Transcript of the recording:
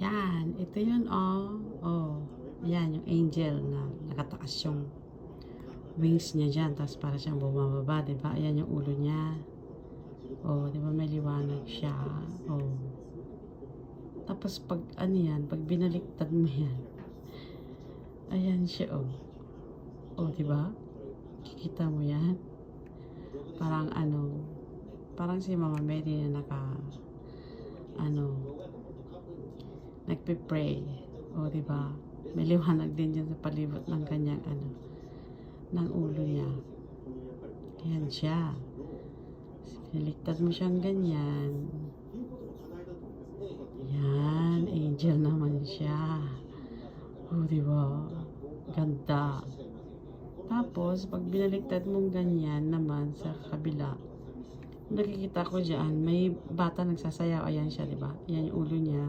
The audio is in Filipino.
Yan, ito yun, oh. Oh, yan, yung angel na nakataas yung wings niya dyan. Tapos para siyang bumababa, diba? Ayan yung ulo niya. Oh, diba may liwanag siya. Oh. Tapos pag ano yan, pag binaliktad mo yan, ayan siya, oh. Oh, diba? Kikita mo yan? Parang ano, parang si Mama Mary na nagpe-pray. O, diba? May liwanag din dyan sa palibot ng kanyang, ng ulo niya. Ayan siya. Pinaliktad mo siyang ganyan. Yan, angel naman siya. O, diba? Ganda. Tapos, pag binaliktad mong ganyan naman sa kabila, nakikita ko dyan, may bata nagsasayaw. Ayan siya, diba? Ayan yung ulo niya.